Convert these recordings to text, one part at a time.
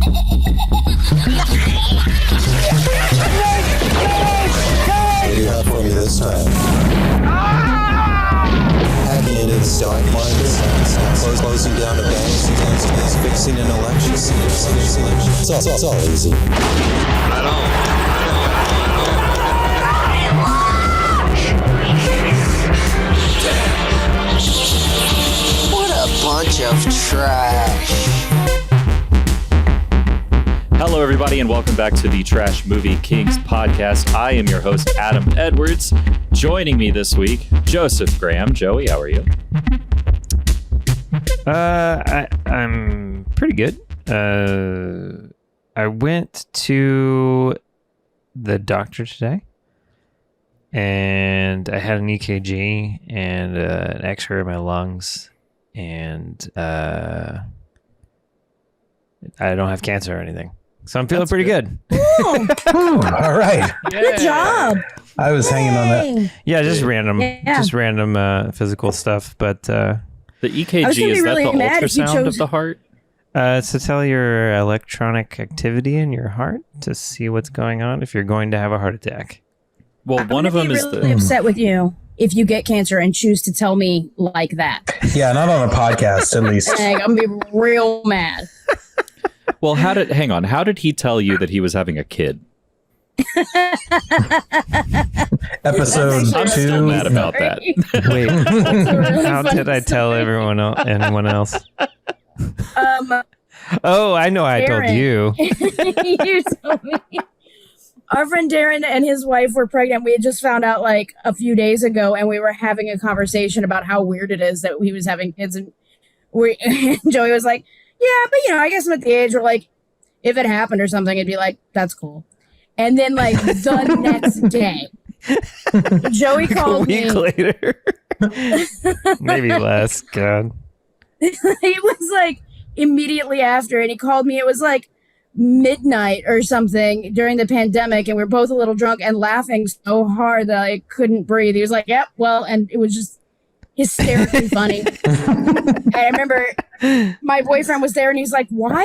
What do you have for me this time? Hacking into the stock market, closing down a bank, fixing an election. It's all easy. Right on. What a bunch of trash. Hello, everybody, and welcome back to the Trash Movie Kings podcast. I am your host, Adam Edwards. Joining me this week, Joseph Graham. Joey, how are you? I'm pretty good. I went to the doctor today, and I had an EKG and an X-ray of my lungs, and I don't have cancer or anything. So I'm feeling pretty good. Ooh, all right. Yeah. Good job. I was hanging on that. Yeah, just random physical stuff. But the EKG, is really that the mad if you ultrasound chose- of the heart? it's to tell your electronic activity in your heart to see what's going on if you're going to have a heart attack. Well, one of them is really upset with you if you get cancer and choose to tell me like that. Yeah, not on a podcast, at least. Like, I'm gonna be real mad. Well, how did he tell you that he was having a kid? Episode I'm 2. still mad about that. Wait, really how funny did I tell anyone else? Oh, I know. I told Darren. you. You told me. Our friend Darren and his wife were pregnant. We had just found out like a few days ago, and we were having a conversation about how weird it is that he was having kids. And Joey was like, "Yeah, but I guess I'm at the age where like, if it happened or something, it'd be like, that's cool." And then like the next day, Joey called me. A week later. Maybe less. God. It was like immediately after, and he called me. It was like midnight or something during the pandemic, and we were both a little drunk and laughing so hard that I couldn't breathe. He was like, "Yep, well," and it was just hysterically funny. And I remember my boyfriend was there, and he's like, "Why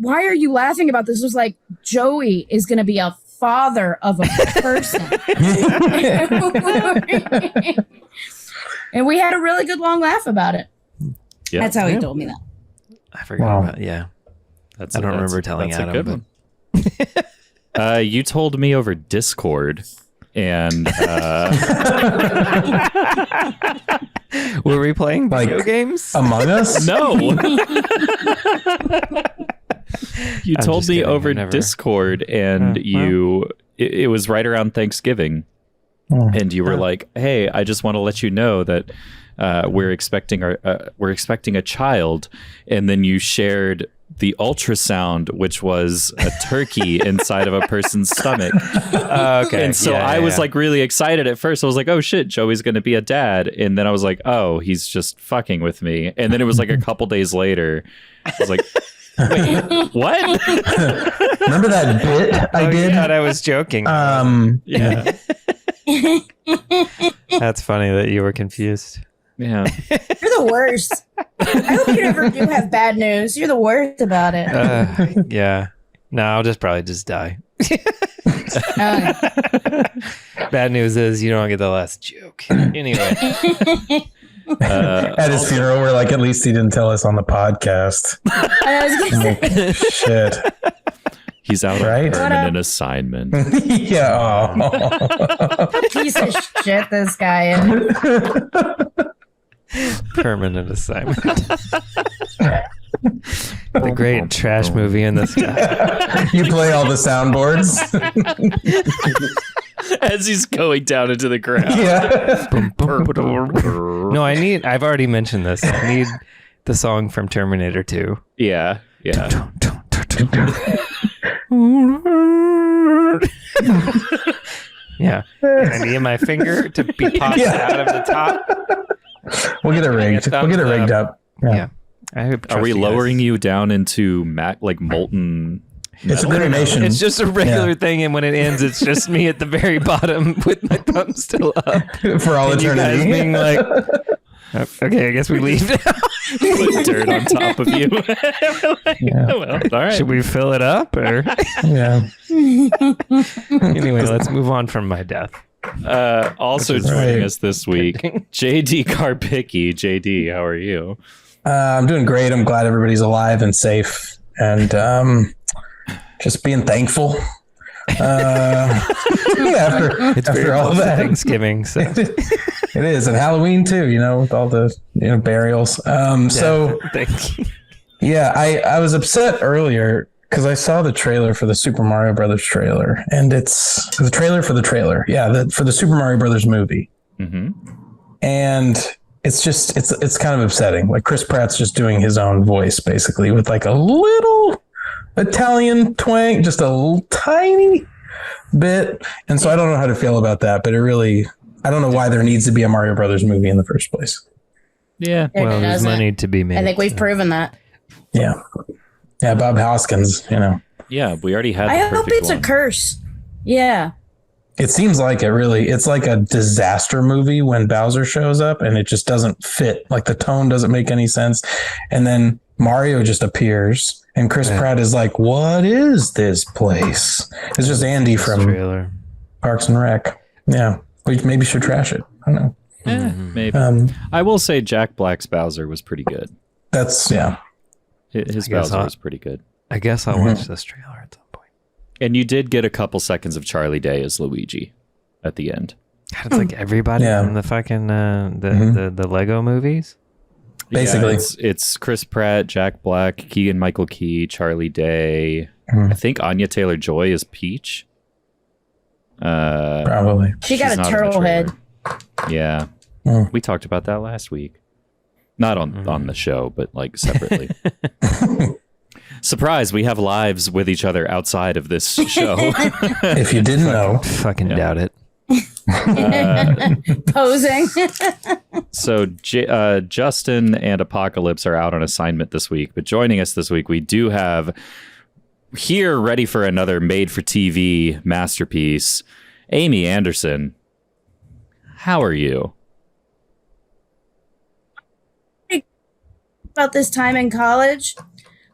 are you laughing about this?" It was like, Joey is going to be a father of a person. And we had a really good long laugh about it. Yeah. That's how he told me that. I forgot about I don't remember telling that's Adam. a good one. You told me over Discord, and Were we playing video Like, games? Among Us? no. You I'm told just me kidding, over I've never- Discord, and it was right around Thanksgiving, and you were like, "Hey, I just want to let you know that we're expecting a child," and then you shared the ultrasound, which was a turkey inside of a person's stomach. Okay. And so I was like really excited at first. I was like, "Oh shit, Joey's going to be a dad." And then I was like, "Oh, he's just fucking with me." And then it was like a couple days later, I was like, "Wait, what?" Remember that bit I did? God, I was joking. Yeah. That's funny that you were confused. Yeah. You're the worst. I hope you never do have bad news. You're the worst about it. Yeah. No, I'll probably just die. Bad news is you don't get the last joke. Anyway. At his funeral, we're like, at least he didn't tell us on the podcast. I was gonna say, Shit. He's out Right? on permanent assignment. Yeah. piece of shit this guy is. Permanent assignment. The great trash movie in the sky. You play all the soundboards. As he's going down into the ground. Yeah. No, I've already mentioned this. I need the song from Terminator 2. Yeah. Yeah. Yeah. I need my finger to be popped out of the top. We'll get it rigged. We'll get it rigged up. Yeah. Are we lowering you down into molten? It's a cremation. It's just a regular thing, and when it ends, it's just me at the very bottom with my thumb still up for all and eternity. you guys being like, "Okay, I guess we leave now." Put dirt on top of you. Well, all right. Should we fill it up or? Yeah. Anyway, let's move on from my death. Also joining us this week, JD Karpicki. JD, how are you? I'm doing great. I'm glad everybody's alive and safe, and just being thankful. After all of that, Thanksgiving, so it is, and Halloween too. With all the burials. So thank you. yeah, I was upset earlier because I saw the trailer for the Super Mario Brothers trailer, and it's the trailer for the trailer. Yeah, for the Super Mario Brothers movie, and it's kind of upsetting. Like Chris Pratt's just doing his own voice basically with like a little Italian twang, just a tiny bit. And so I don't know how to feel about that, but I don't know why there needs to be a Mario Brothers movie in the first place. Yeah. Well, there's money to be made. I think we've proven that. Yeah. Yeah. Bob Hoskins, Yeah, we already had. I hope it's a curse. Yeah. It seems like it's like a disaster movie when Bowser shows up and it just doesn't fit. Like the tone doesn't make any sense. And then Mario just appears and Chris Pratt is like, what is this place? It's just Andy from trailer. Parks and Rec. Yeah. We maybe should trash it. I don't know. Maybe. I will say Jack Black's Bowser was pretty good. That's, yeah. His Bowser was pretty good. I guess I'll watch this trailer at some point. And you did get a couple seconds of Charlie Day as Luigi at the end. God, it's like everybody from the fucking the Lego movies. Basically, yeah, it's Chris Pratt, Jack Black, Keegan-Michael Key, Charlie Day. I think Anya Taylor-Joy is Peach. Probably. She got She's a not in the turtle head. trailer. Yeah. We talked about that last week. Not on the show, but like separately. Surprise, we have lives with each other outside of this show. If you didn't know. Fucking doubt it. Posing. So Justin and Apocalypse are out on assignment this week, but joining us this week, we do have here ready for another made-for-TV masterpiece, Amy Anderson. How are you? About this time in college,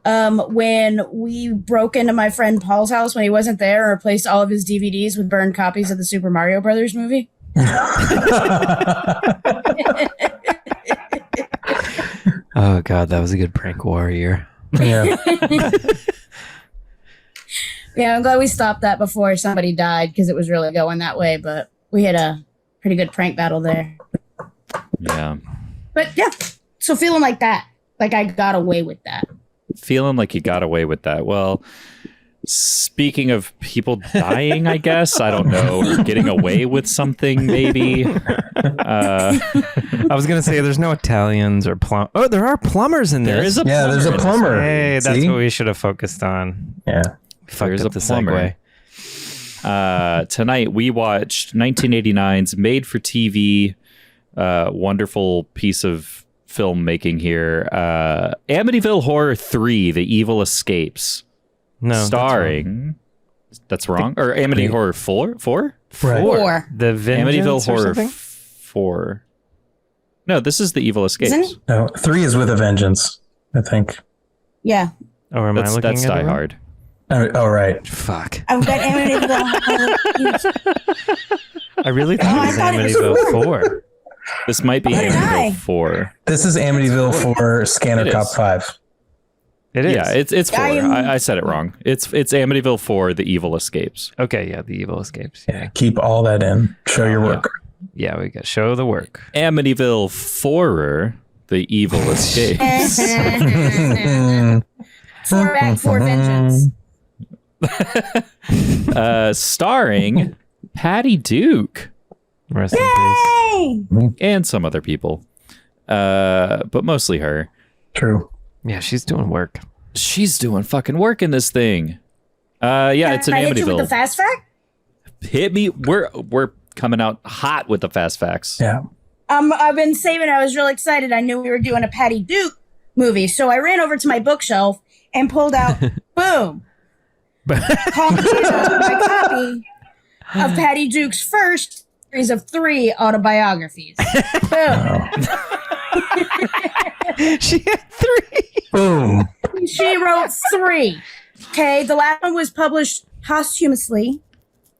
when we broke into my friend Paul's house when he wasn't there and replaced all of his DVDs with burned copies of the Super Mario Brothers movie. Oh God, that was a good prank warrior. Yeah. Yeah, I'm glad we stopped that before somebody died because it was really going that way, but we had a pretty good prank battle there. Yeah. But yeah, so feeling like that. Like I got away with that. Feeling like you got away with that. Well, speaking of people dying, I guess, I don't know, or getting away with something, maybe. I was going to say there's no Italians or Oh, there are plumbers in this. There is a Yeah, there's a plumber. Hey, that's See? what we should have focused on. Yeah. Fucked up the plumber. segue. Tonight we watched 1989's made-for-TV wonderful piece of filmmaking here, Amityville Horror 3: The Evil Escapes. No, starring that's wrong. Or Amity Horror 4? Right. 4. The Vengeance Amityville or Horror something? 4. No, this is The Evil Escapes. Isn't it? No, 3 is with a vengeance, I think. Yeah. Or am I looking That's at Die it wrong? Hard. Oh, right. Fuck. I've got Amityville. I really thought it was Amityville 4. This might be Why did I? Amityville 4. This is Amityville 4 Scanner It Cop is. 5. It is. Yeah, it's 4. I said it wrong. It's Amityville 4: The Evil Escapes. Okay, yeah, The Evil Escapes. Yeah, Keep all that in. Show your work. yeah, we got show the work. Amityville 4: The Evil Escapes. 4 back, 4 vengeance. Starring Patty Duke Rest in peace. Hey! and some other people, but mostly her. True. Yeah, she's doing work. She's doing fucking work in this thing. Yeah, it's an Can I hit you with the Amityville. fast fact? Hit me. We're coming out hot with the fast facts. Yeah. I've been saving. I was really excited. I knew we were doing a Patty Duke movie, so I ran over to my bookshelf and pulled out, boom, my copy of Patty Duke's first series of 3 autobiographies. Boom. She had 3. Boom. She wrote 3. Okay, the last one was published posthumously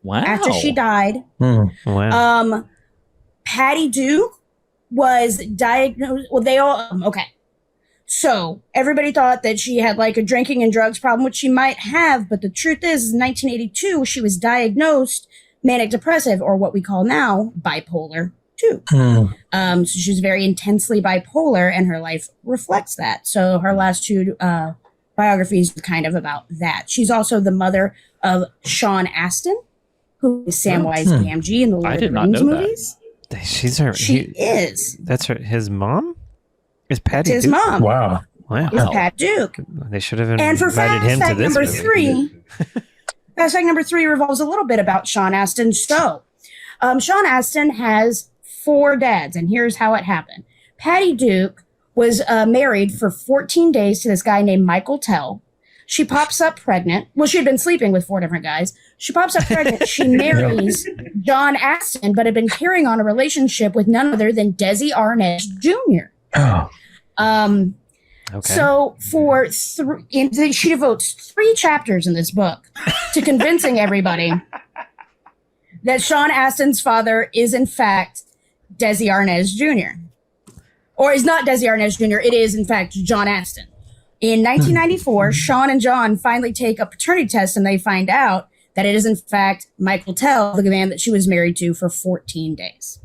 Wow. after she died. Wow. Patty Duke was diagnosed. Well, they all okay. So everybody thought that she had like a drinking and drugs problem, which she might have, but the truth is, in 1982, she was diagnosed manic depressive, or what we call now bipolar 2. So she was very intensely bipolar, and her life reflects that. So her last 2 biographies are kind of about that. She's also the mother of Sean Astin, who is Samwise Gamgee in the Lord of the Rings movies. She's her. She is. That's her. His mom. Is Patty It's his Duke? mom. Wow. Is Pat Duke. They should have And for invited him to fact this number movie. 3, fact number 3 revolves a little bit about Sean Astin. So, Sean Astin has 4 dads, and here's how it happened. Patty Duke was married for 14 days to this guy named Michael Tell. She pops up pregnant. Well, she had been sleeping with 4 different guys. She pops up pregnant. She marries John Astin, but had been carrying on a relationship with none other than Desi Arnaz Jr. Oh. Okay. So she devotes 3 chapters in this book to convincing everybody that Sean Astin's father is in fact Desi Arnaz Jr. Or is not Desi Arnaz Jr. It is in fact John Astin. In 1994, Sean and John finally take a paternity test, and they find out that it is in fact Michael Tell, the man that she was married to for 14 days.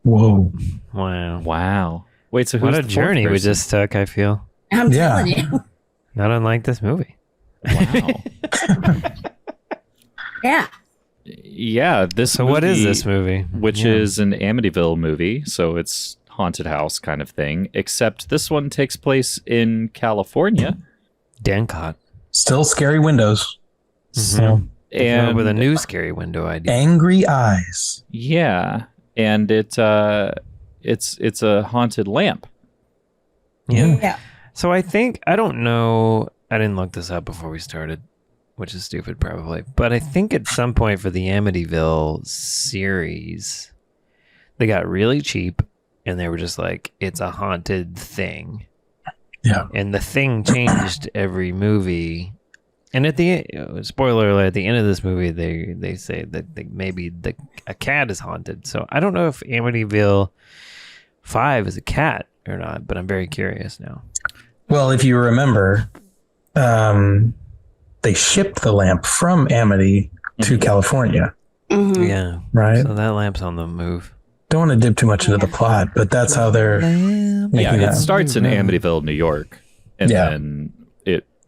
Whoa. Wow. Wait, so who's What a the 4th journey we person? just took, I feel. I'm telling you. Not unlike this movie. Wow. Yeah. Yeah, this So what is this movie? Which is an Amityville movie, so it's haunted house kind of thing, except this one takes place in California. Dancott. Still scary windows. So, And with a new scary window idea. angry eyes. yeah, and it's a haunted lamp. Yeah. So I don't know, I didn't look this up before we started, which is stupid probably, but I think at some point for the Amityville series, they got really cheap and they were just like, it's a haunted thing. Yeah. And the thing changed every movie. And at the spoiler alert, at the end of this movie, they say that maybe a cat is haunted. So I don't know if Amityville 5 is a cat or not, but I'm very curious now. Well, if you remember, they shipped the lamp from Amity to California, Yeah. right? So that lamp's on the move. Don't want to dip too much into the plot, but that's how they're Yeah, making it that. starts in Amityville, New York, and Yeah. then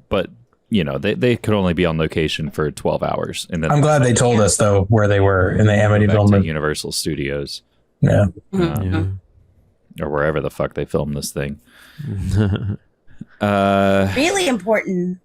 but you know, they could only be on location for 12 hours, and then I'm glad they told us though where they were in the back Amityville to movie. Universal Studios Yeah. or wherever the fuck they filmed this thing. Really important.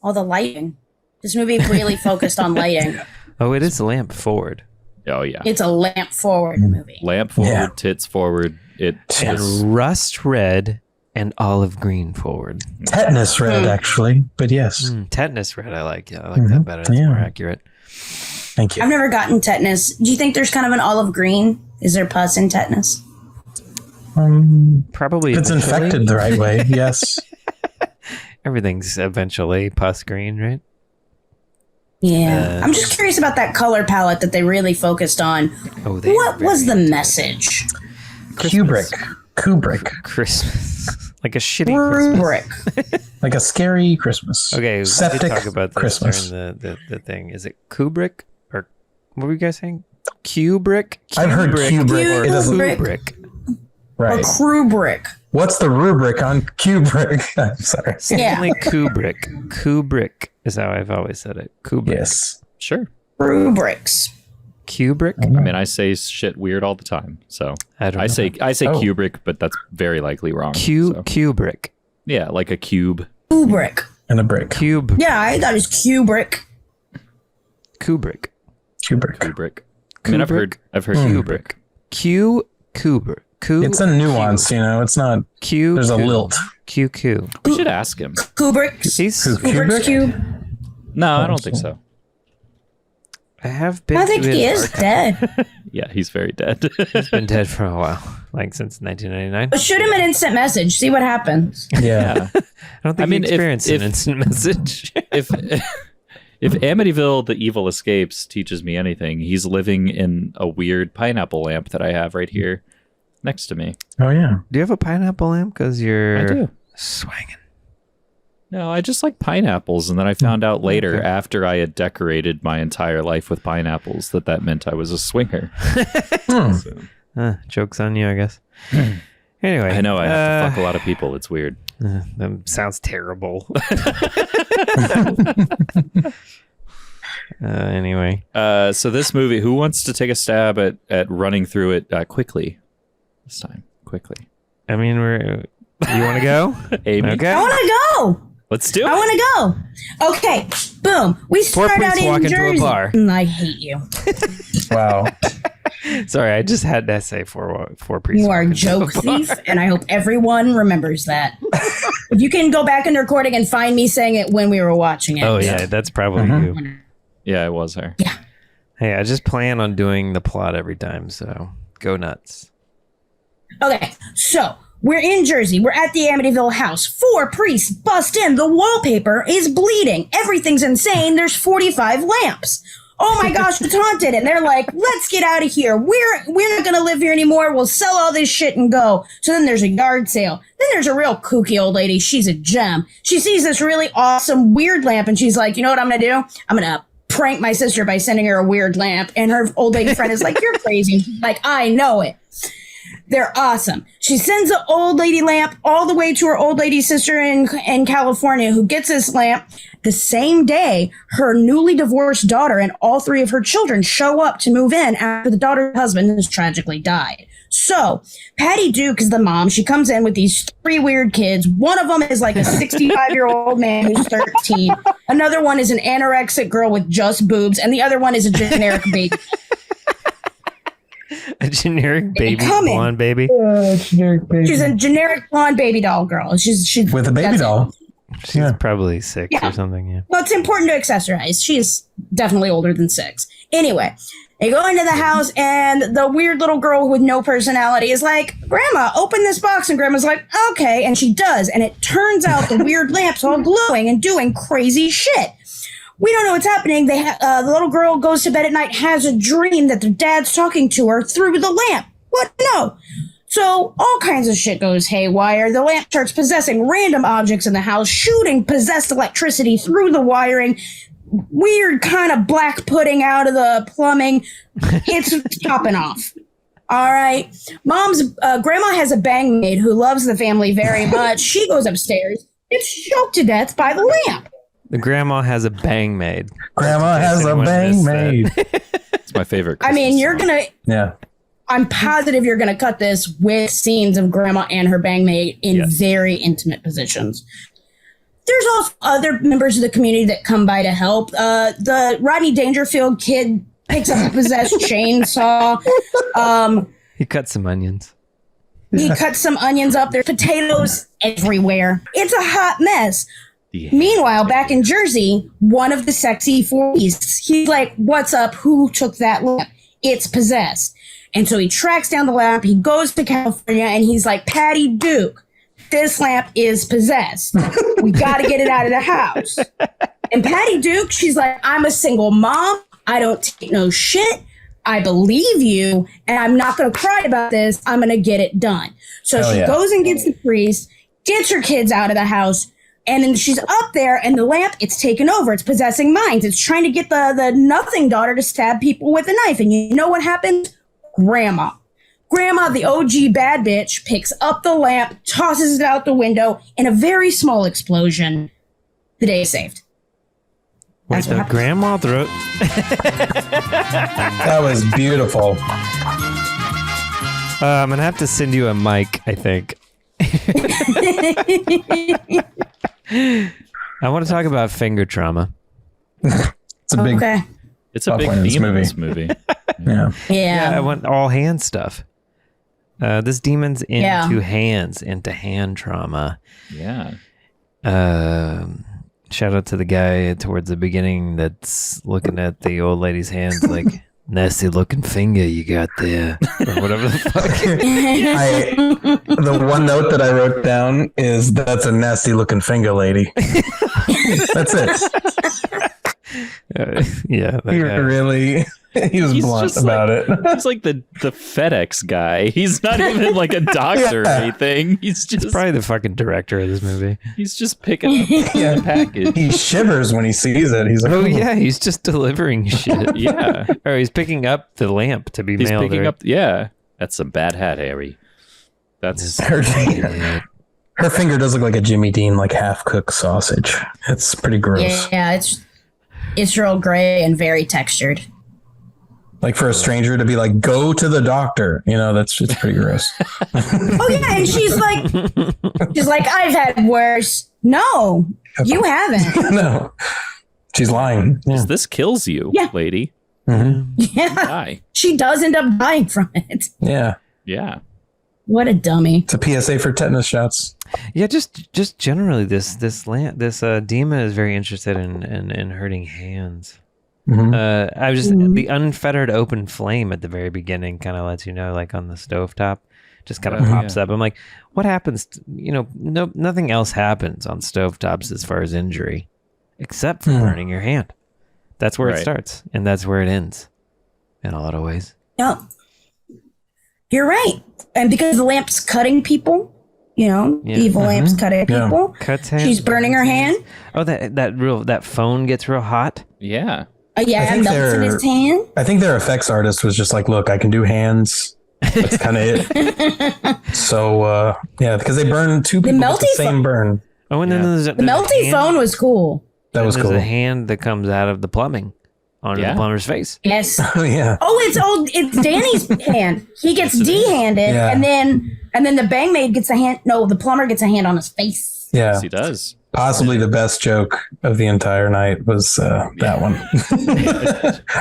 All the lighting. This movie really focused on lighting. Oh, it is lamp forward. Oh yeah, It's a lamp forward movie. lamp forward, Yeah. tits forward. It And is rust red and olive green forward. Tetanus red, actually, but yes. Tetanus red, I like. Yeah, I like that better. That's Yeah. more accurate. Thank you. I've never gotten tetanus. Do you think there's kind of an olive green? Is there pus in tetanus? Probably If it's eventually. infected the right way, yes. Everything's eventually pus green, right? Yeah. I'm just curious about that color palette that they really focused on. Oh, they What was the message? Kubrick. Christmas. Like a shitty Christmas. Rubric. Like a scary Christmas. Okay, we Septic did talk about this Christmas. during the thing. Is it Kubrick or what were you guys saying? Kubrick? I've heard Kubrick. It doesn't, Kubrick. Or right. Krubrick. What's the rubric on Kubrick? I'm sorry. Stanley Kubrick. Kubrick is how I've always said it. Kubrick. Yes. sure. Rubrics. Kubrick? I mean, I say shit weird all the time, so I don't know. I say Oh. Kubrick, but that's very likely wrong. so. Kubrick. Yeah, like a cube. Kubrick. And a brick. Cube. Yeah, I thought it was Kubrick. Kubrick. Kubrick. Kubrick. I mean, I've heard Kubrick. Kubrick. It's a nuance, you know. It's not. Q. There's a lilt. QQ. We should ask him. Kubrick. He's. Who, Kubrick's Kubrick? Cube. No, I don't think so. I have been. I think to he his is archive. dead. Yeah, he's very dead. He's been dead for a while. like since 1999. Shoot him an instant message. See what happens. Yeah. I don't think I mean, he experienced if- an instant message. If Amityville: The Evil Escapes teaches me anything, he's living in a weird pineapple lamp that I have right here next to me. Oh yeah. Do you have a pineapple lamp? Because you're I do. swanging. No, I just like pineapples, and then I found out later, after I had decorated my entire life with pineapples, that meant I was a swinger. Joke's on you, I guess. Anyway. I know I have to fuck a lot of people. It's weird. That sounds terrible. Anyway. So this movie, who wants to take a stab at running through it quickly? This time, quickly. I mean, you want to go? Amy? Okay. I want to go. Let's do it. I want to go. Okay, boom. We Four start out priests in walk into a Jersey. bar. I hate you. Wow. Sorry, I just had to say four priests. You are a walk into joke bar. thief, and I hope everyone remembers that. If you can go back in the recording and find me saying it when we were watching it. Oh, yeah, that's probably you. Yeah, it was her. Yeah. Hey, I just plan on doing the plot every time, so go nuts. Okay, so we're in Jersey. We're at the Amityville house. 4 priests bust in. The wallpaper is bleeding. Everything's insane. There's 45 lamps. Oh my gosh, it's haunted. And they're like, let's get out of here. We're not going to live here anymore. We'll sell all this shit and go. So then there's a yard sale. Then there's a real kooky old lady. She's a gem. She sees this really awesome weird lamp and she's like, you know what I'm going to do? I'm going to prank my sister by sending her a weird lamp. And her old lady friend is like, you're crazy. And she's like, I know it. They're awesome. She sends the old lady lamp all the way to her old lady sister in California, who gets this lamp. The same day, her newly divorced daughter and all 3 of her children show up to move in after the daughter's husband has tragically died. So, Patty Duke is the mom. She comes in with these 3 weird kids. One of them is like a 65-year-old man who's 13. Another one is an anorexic girl with just boobs. And the other one is a generic baby. A generic baby, coming. blonde baby. Generic baby. She's a generic blonde baby doll girl. She's With a baby that's it. doll. She's Yeah. probably 6 Yeah. or something, yeah. Well, it's important to accessorize. She's definitely older than 6. Anyway, they go into the house, and the weird little girl with no personality is like, Grandma, open this box. And Grandma's like, okay. And she does. And it turns out the weird lamp's all glowing and doing crazy shit. We don't know what's happening. The little girl goes to bed at night, has a dream that their dad's talking to her through the lamp. What? No. So all kinds of shit goes haywire. The lamp starts possessing random objects in the house, shooting possessed electricity through the wiring. Weird kind of black pudding out of the plumbing. It's popping off. All right. Grandma has a bang maid who loves the family very much. She goes upstairs. It's choked to death by the lamp. The grandma has a bang maid. Grandma Just in has case a anyone bang missed that. maid. It's my favorite. I mean, Christmas you're song. going to... Yeah. I'm positive you're going to cut this with scenes of Grandma and her bang maid in very intimate positions. There's also other members of the community that come by to help. The Rodney Dangerfield kid picks up a possessed chainsaw. He cut some onions. He cuts some onions up. There's potatoes everywhere. It's a hot mess. Yeah. Meanwhile, back in Jersey, one of the sexy 40s, he's like, what's up? Who took that lamp? It's possessed. And so he tracks down the lamp. He goes to California and he's like, Patty Duke, this lamp is possessed. We got to get it out of the house. And Patty Duke, she's like, I'm a single mom. I don't take no shit. I believe you. And I'm not going to cry about this. I'm going to get it done. So Hell she yeah. goes and gets the priest, gets her kids out of the house. And then she's up there and the lamp, it's taken over. It's possessing minds. It's trying to get the nothing daughter to stab people with a knife. And you know what happens? Grandma, the OG bad bitch, picks up the lamp, tosses it out the window in a very small explosion. The day is saved. Wait, That's what the happened. grandma throw. That was beautiful. I'm going to have to send you a mic, I think. I want to talk about finger trauma. It's a big. Okay. It's a Plot big point in this theme in movie. this movie. Yeah. Yeah. I want all hand stuff. This demon's into Yeah. hands, into hand trauma. Yeah. Shout out to the guy towards the beginning that's looking at the old lady's hands like, nasty looking finger you got there, or whatever the fuck. The one note that I wrote down is that's a nasty looking finger, lady. That's it. Yeah, he was blunt about it. He's like the FedEx guy. He's not even like a doctor or anything. He's just probably the fucking director of this movie. He's just picking up the package. He shivers when he sees it. He's like, oh yeah, he's just delivering shit. Yeah, or he's picking up the lamp to be he's mailed. picking right? up. Yeah, that's a bad hat, Harry. That's her finger does look like a Jimmy Dean, like half cooked sausage. It's pretty gross. Yeah, it's real gray and very textured. Like for a stranger to be like, go to the doctor, it's pretty gross. Oh yeah, and she's like, I've had worse. No, you haven't. No, she's lying. Yeah. this kills you, lady. Mm-hmm. Yeah, Die. she does end up dying from it. Yeah. Yeah. What a dummy. It's a PSA for tetanus shots. Yeah, just generally, this Dima is very interested in hurting hands. Mm-hmm. The unfettered open flame at the very beginning kind of lets you know, like on the stovetop, just kind of pops up. I'm like, what happens? Nothing else happens on stovetops as far as injury, except for burning your hand. That's where it starts, and that's where it ends, in a lot of ways. No, you're right. And because the lamp's cutting people, evil lamp's cutting people. Cuts hands. She's burning her hand. Oh, that phone gets real hot. Yeah. Melts in his hand. I think their effects artist was just like, look, I can do hands. That's kind of it. So, because they burn two people with the same burn. Oh, and then there's the melty phone was cool. That was cool. There's a hand that comes out of the plumbing onto the plumber's face. Yes. Oh, yeah. Oh, it's Danny's hand. He gets D-handed, and then the bang maid gets a hand. No, the plumber gets a hand on his face. Yeah. Yes, he does. Possibly the best joke of the entire night was that one.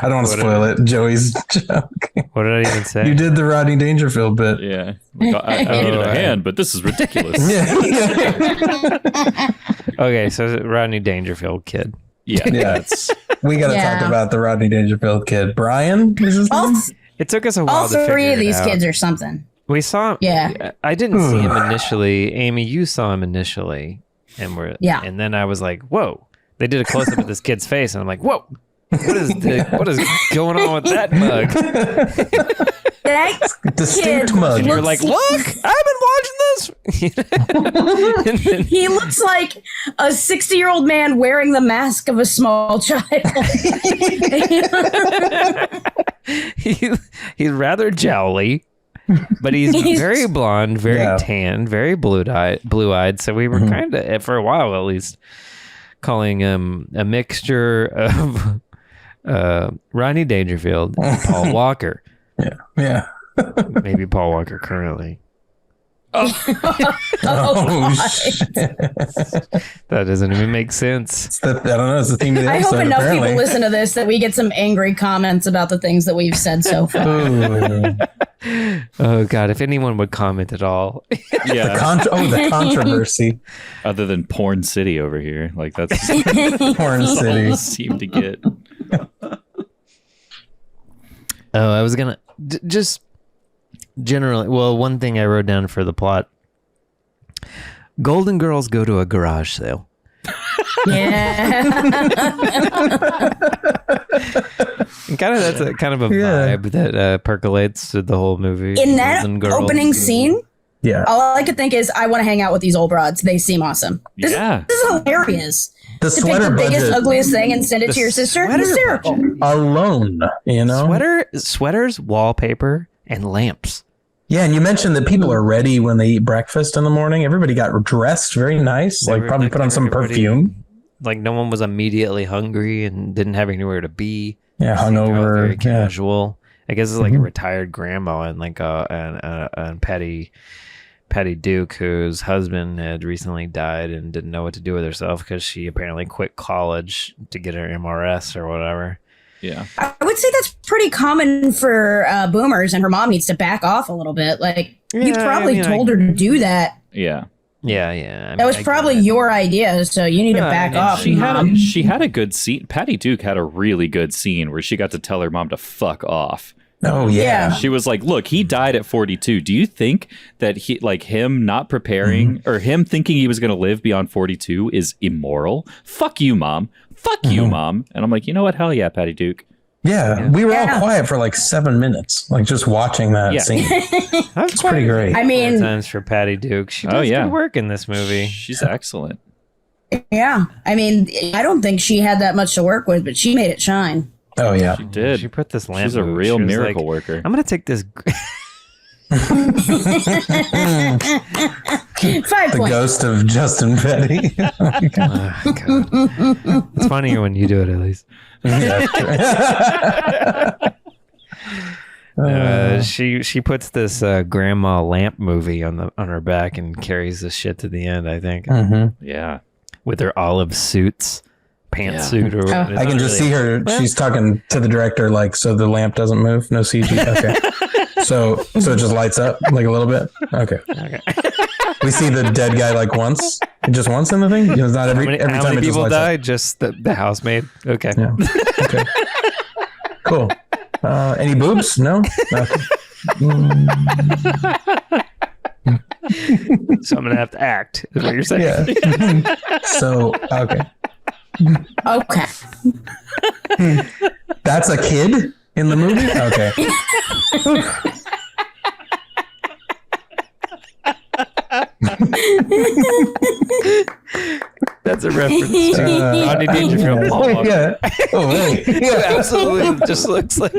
I don't want to spoil it. Joey's joke. What did I even say? You did the Rodney Dangerfield bit. Yeah. Like, I needed a hand, but this is ridiculous. Okay, so Rodney Dangerfield kid. Yeah. We got to talk about the Rodney Dangerfield kid. Brian is his name? It took us a while to figure it out. All three of these kids are something. We saw. Yeah. I didn't see him initially. Amy, you saw him initially, and and then I was like, "Whoa!" They did a close up of this kid's face, and I'm like, "Whoa! What is going on with that mug?" That distinct kid mug. And you're like, "Look, I've been watching this." And then, he looks like a 60-year-old man wearing the mask of a small child. He's rather jowly. But he's very blonde, very tan, very blue-eyed. So we were kind of, for a while at least, calling him a mixture of Rodney Dangerfield and Paul Walker. Yeah. Maybe Paul Walker currently. Oh shit. That doesn't even make sense. I don't know. It's the theme of the I episode. hope enough apparently. people listen to this that we get some angry comments about the things that we've said so far. Oh God! If anyone would comment at all, Yeah. The controversy. Other than Porn City over here. Like that's Porn City. seem to get. oh, I was gonna just generally. Well, one thing I wrote down for the plot: Golden Girls go to a garage sale. Yeah. And that's a vibe that percolates through the whole movie. In that Golden Girls. opening scene, Yeah. all I could think is, I want to hang out with these old broads. They seem awesome. This is hilarious. The To pick sweater the biggest, budget ugliest thing and send it to your sister. sweater Hysterical. alone, Sweaters, wallpaper, and lamps. Yeah, and you mentioned that people are ready when they eat breakfast in the morning. Everybody got dressed very nice, probably put on some perfume. Like no one was immediately hungry and didn't have anywhere to be. Yeah, Seemed hungover. very casual. I guess it's like a retired grandma and like and Patty Duke, whose husband had recently died and didn't know what to do with herself because she apparently quit college to get her MRS or whatever. Yeah. I would say that's pretty common for boomers, and her mom needs to back off a little bit. Like, you probably told her to do that. Yeah. Yeah, yeah. I mean, That was probably your idea, so you need to back off. She Mom. had a good scene. Patty Duke had a really good scene where she got to tell her mom to fuck off. Oh yeah. She was like, "Look, he died at 42. Do you think that him not preparing or him thinking he was going to live beyond 42 is immoral? Fuck you, mom. Fuck you, mom." And I'm like, you know what? Hell yeah, Patty Duke. Yeah, we were all quiet for like 7 minutes, like just watching that scene. That's pretty great. I mean, times for Patty Duke. She does good work in this movie. She's excellent. yeah. I mean, I don't think she had that much to work with, but she made it shine. Oh yeah, She did. She put this lamp. She's a real miracle worker. I'm gonna take this. 5 the points. ghost of Justin Petty. Oh, God. It's funnier when you do it, at least. She puts this grandma lamp movie on her back and carries this shit to the end. I think. Yeah. With her olive suits. Pantsuit or whatever. I can just see her. She's talking to the director like, so the lamp doesn't move, no CG. Okay, so it just lights up like a little bit. Okay. We see the dead guy like just once in the thing. It's not every how time many it just people lights die? up. Just the housemaid. Okay. Yeah. Okay. Cool. Any boobs? No. Okay. So I'm gonna have to act. Is what you're saying? Yeah. So okay. Okay. That's a kid in the movie? Okay. That's a reference to Rodney Dangerfield. Yeah. Oh, wait. Yeah. Absolutely just looks like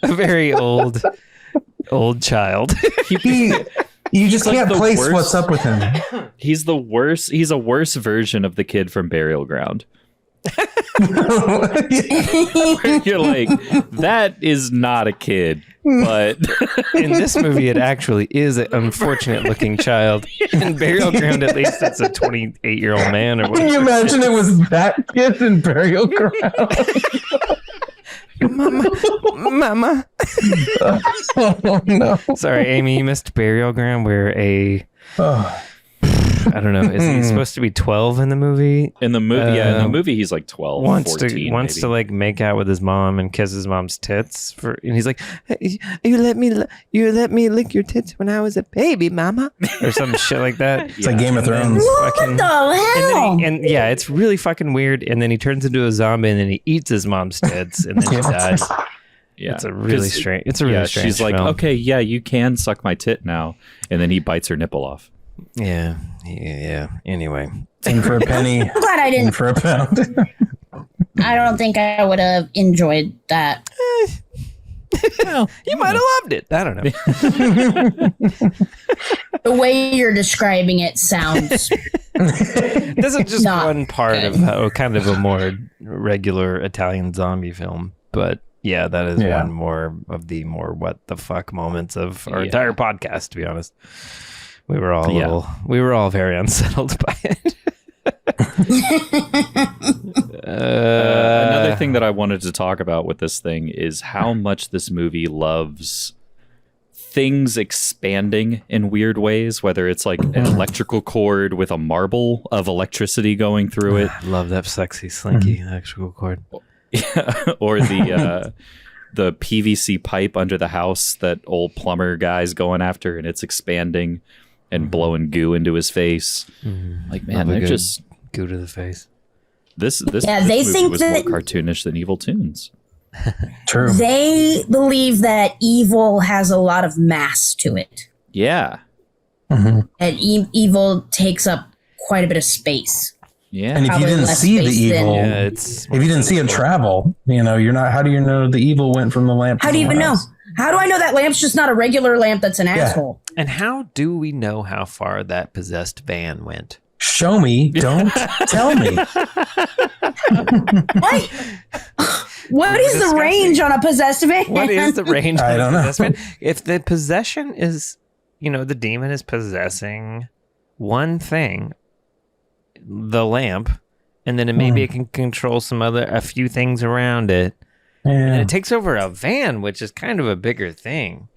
a very old child. You just like can't the place worst. what's up with him. He's the worst. He's a worse version of the kid from Burial Ground. You're like, that is not a kid, but In this movie, it actually is an unfortunate looking child. In Burial Ground, at least it's a 28-year-old man or Can whatever. you imagine it was that kid in Burial Ground? Mama. Oh, no. Sorry, Amy, you missed Burial Ground where Oh. I don't know, is he supposed to be 12 in the movie? in the movie, he's like 12, Wants 14, to like make out with his mom and kiss his mom's tits and he's like, hey, you let me lick your tits when I was a baby, mama, or some shit like that. It's like Game of Thrones. What the hell? And yeah, it's really fucking weird. And then he turns into a zombie and then he eats his mom's tits and then he dies. Yeah, It's a really strange. It's a really strange. She's like, film. okay, yeah, you can suck my tit now, and then he bites her nipple off. Yeah. Anyway, In for a penny, I'm glad I in didn't. for a pound. I don't think I would have enjoyed that. you might have loved it. I don't know. The way you're describing it sounds. This is just Not one part good. of kind of a more regular Italian zombie film, but yeah, that is one more of the more what the fuck moments of our entire podcast. To be honest, we were all we were all very unsettled by it. Another thing that I wanted to talk about with this thing is how much this movie loves things expanding in weird ways, whether it's like an electrical cord with a marble of electricity going through it. Love that sexy slinky electrical cord. Or the PVC pipe under the house that old plumber guy's going after, and it's expanding and blowing goo into his face. Like, man, they're just goo to the face. this Yeah, this they movie think was that- more cartoonish than Evil Tunes. True. They believe that evil has a lot of mass to it. Yeah, And evil takes up quite a bit of space. yeah. And if you Probably didn't less see the space than- evil, Yeah, it's if you didn't see it travel, you're not. How do you know the evil went from the lamp? How to do you even someone know? else? How do I know that lamp's just not a regular lamp that's an asshole? and how do we know how far that possessed van went? Show me, don't tell me. What? What is the range on a possessed van? What is the range? I don't know. of possessed van? If the possession is, the demon is possessing one thing, the lamp, and then maybe it can control a few things around it. And Yeah. it takes over a van, which is kind of a bigger thing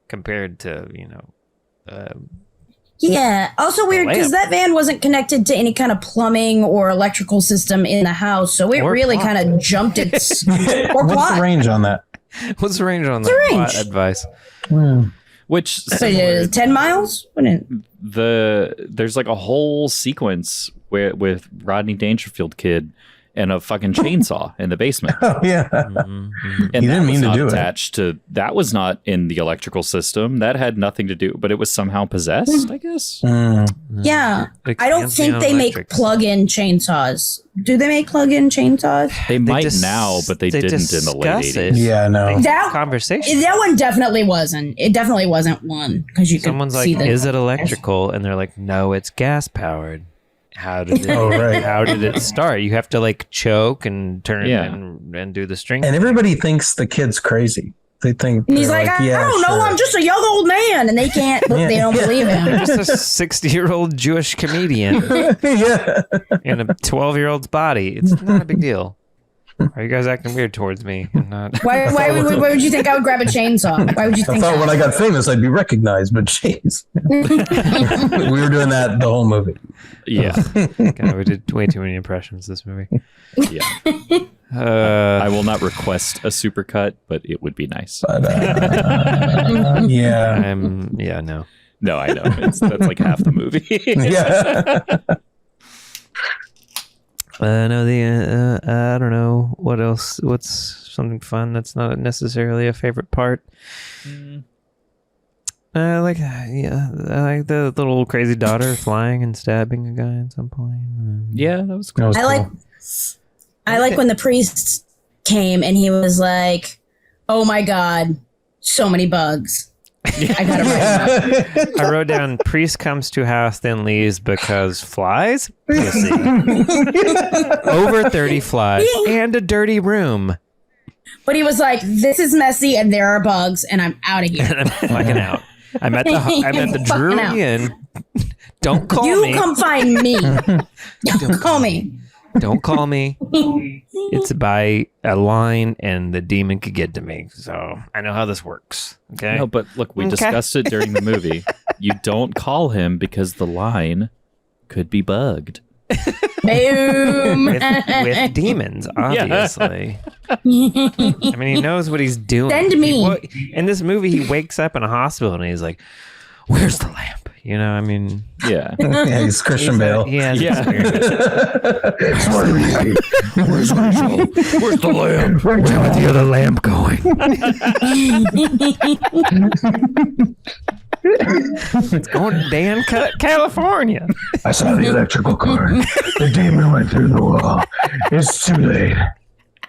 compared to, Yeah. Also weird because that van wasn't connected to any kind of plumbing or electrical system in the house, so it really kind of jumped its. What's the range on that? What's the range on that? Plot advice. Which 10 miles? There's like a whole sequence with Rodney Dangerfield kid and a fucking chainsaw in the basement. Oh yeah, and he didn't mean to do it. That was not in the electrical system. That had nothing to do, but it was somehow possessed, I guess. Yeah, I don't think they make plug-in chainsaws. Do they make plug-in chainsaws? They might now, but they didn't in the late 80s. Yeah, no. That conversation. That one definitely wasn't. It definitely wasn't one because you Someone's could see like, "Is it electrical?" And they're like, "No, it's gas powered." How did it? How did it start? You have to like choke and turn and do the string. And everybody thinks the kid's crazy. They think and he's like, I don't know, I'm just a young old man, and they can't. They don't believe him. Just a 60-year-old Jewish comedian. Yeah, in a 12-year-old's body. It's not a big deal. Are you guys acting weird towards me? Why would you think I would grab a chainsaw? Why would you think I thought when I got famous I'd be recognized, but jeez. We were doing that the whole movie. Yeah. God, we did way too many impressions this movie. Yeah. I will not request a supercut, but it would be nice. But, yeah. No. No, I know. That's like half the movie. Yeah. I don't know what else. What's something fun that's not necessarily a favorite part? I like the little crazy daughter flying and stabbing a guy at some point. Yeah, that was cool. I like when the priest came and he was like, "Oh my God, so many bugs." I gotta write them up. I wrote down priest comes to house then leaves because flies. Pussy. Over 30 flies and a dirty room. But he was like, "This is messy and there are bugs and I'm out of here." And I'm fucking out. I'm at the Drury Inn. Don't call me. You come find me. Don't call me. Don't call me. It's by a line and the demon could get to me. So I know how this works. Okay. No, but look, we discussed it during the movie. You don't call him because the line could be bugged. Boom. with demons, obviously. Yeah. I mean, he knows what he's doing. Send me. In this movie, he wakes up in a hospital and he's like, "Where's the lamp?" You know, I mean, yeah, he's Christian Bale. He has Where's Rachel? Where's the lamp? Where's the other lamp going? It's going to Dancott, California. I saw the electrical cord. The demon went through the wall. It's too late.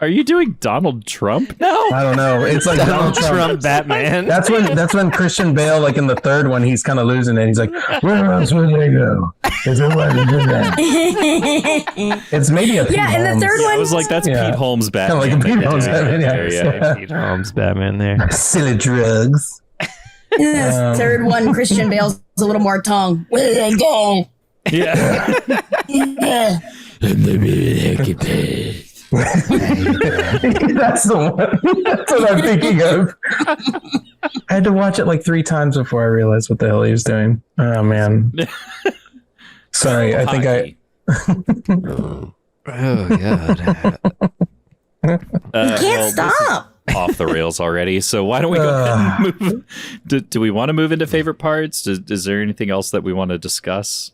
Are you doing Donald Trump now? I don't know. It's like Donald Trump Batman. That's when Christian Bale, like in the third one, he's kind of losing it. He's like, "Where else would they go? If it wasn't for that?" It's maybe a Pete in the Holmes. thord one. I was like, that's Pete Holmes Batman. Kind of like a Pete Holmes Batman. Yeah. Pete Holmes Batman there. Silly drugs. In the third one, Christian Bale's a little more tongue. Where did they go? Yeah. That's the one. That's what I'm thinking of. I had to watch it like 3 times before I realized what the hell he was doing. Oh man. Sorry, I think Oh God. You can't stop. Off the rails already. So why don't we go ahead and move? Do we want to move into favorite parts? Is there anything else that we want to discuss?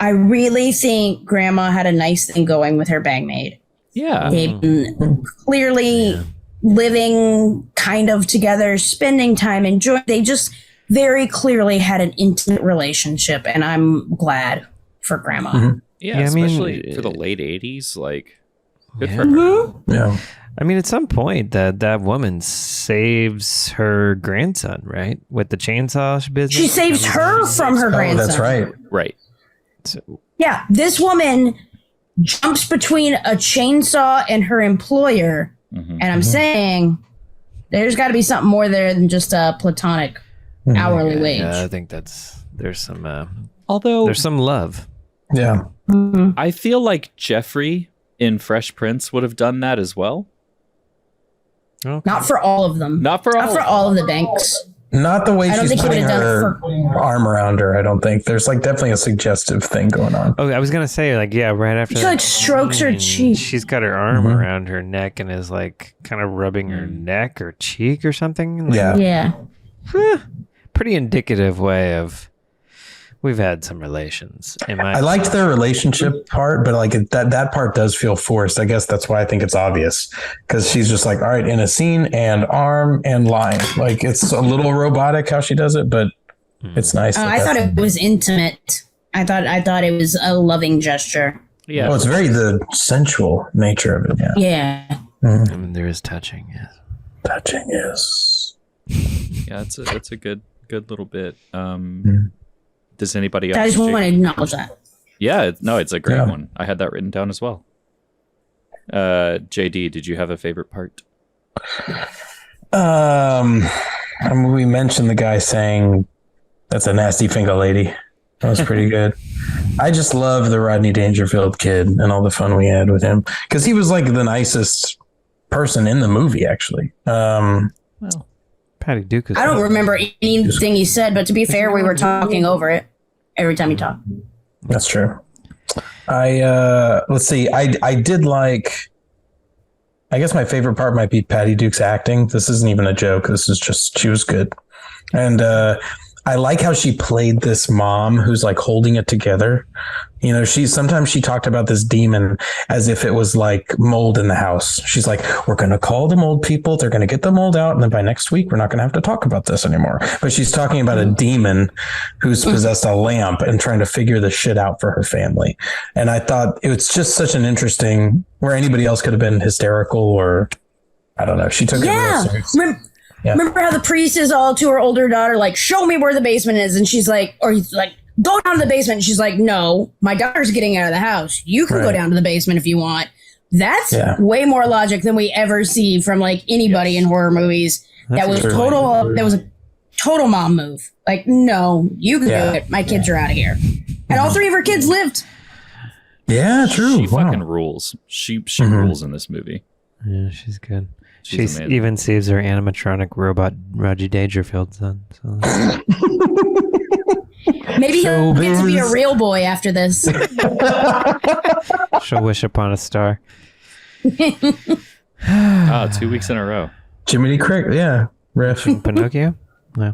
I really think Grandma had a nice thing going with her bangmaid. Yeah. They've been clearly living kind of together, spending time, enjoying. They just very clearly had an intimate relationship, and I'm glad for Grandma. Mm-hmm. Yeah, I mean, especially for the late 80s. Like, good for her. Yeah. I mean, at some point, that woman saves her grandson, right? With the chainsaw business. She saves her from her grandson. That's right. Right. Yeah, this woman jumps between a chainsaw and her employer, and I'm saying there's got to be something more there than just a platonic hourly wage. Yeah, I think there's some love. Yeah. I feel like Jeffrey in Fresh Prince would have done that as well. Okay. Not for all of them. Not for all of the Danks. Not the way I don't she's think he putting would've done her arm around her. I don't think there's like definitely a suggestive thing going on. Oh, I was gonna say like right after She that like strokes her scene, cheek. she's got her arm around her neck and is like kind of rubbing her neck or cheek or something. Like, Yeah. Yeah. pretty indicative way of we've had some relations. I liked their relationship part, but like that part does feel forced. I guess that's why I think it's obvious, because she's just like, all right, in a scene and arm and line. Like it's a little robotic how she does it, but it's nice. I thought it was intimate. I thought it was a loving gesture. Yeah. Oh, it's very the sensual nature of it. Yeah. Yeah. I mean, there is touching. Yes. Touching, yes. Yeah, it's a good little bit. Does anybody else? I just want to acknowledge that. Yeah, it's a great Yeah. one. I had that written down as well. JD, did you have a favorite part? I mean, we mentioned the guy saying that's a nasty finger lady. That was pretty good. I just love the Rodney Dangerfield kid and all the fun we had with him, because he was like the nicest person in the movie, actually. Well, Patty Duke is. I don't remember anything he said, but to be fair, we were talking over it every time he talked. That's true. Let's see. I did like, I guess my favorite part might be Patty Duke's acting. This isn't even a joke. This is just, she was good. And I like how she played this mom who's like holding it together. You know, sometimes she talked about this demon as if it was like mold in the house. She's like, we're going to call the mold people. They're going to get the mold out. And then by next week, we're not going to have to talk about this anymore. But she's talking about a demon who's possessed a lamp and trying to figure the shit out for her family. And I thought it was just such an interesting, where anybody else could have been hysterical or I don't know. She took it real serious. Yeah. Remember how the priest is all to her older daughter, like, show me where the basement is. And she's like, or he's like, go down to the basement. And she's like, no, my daughter's getting out of the house. You can go down to the basement if you want. That's way more logic than we ever see from like anybody in horror movies. That was a total mom move. Like, no, you can do it. My kids are out of here. And all three of her kids lived. Yeah, true. She fucking rules. She rules in this movie. Yeah, she's good. She amazing. even saves her animatronic robot Rodney Dangerfield son. So. Maybe he'll get to be a real boy after this. She'll wish upon a star. 2 weeks in a row. Jiminy Cricket, yeah. Riff. Pinocchio? No.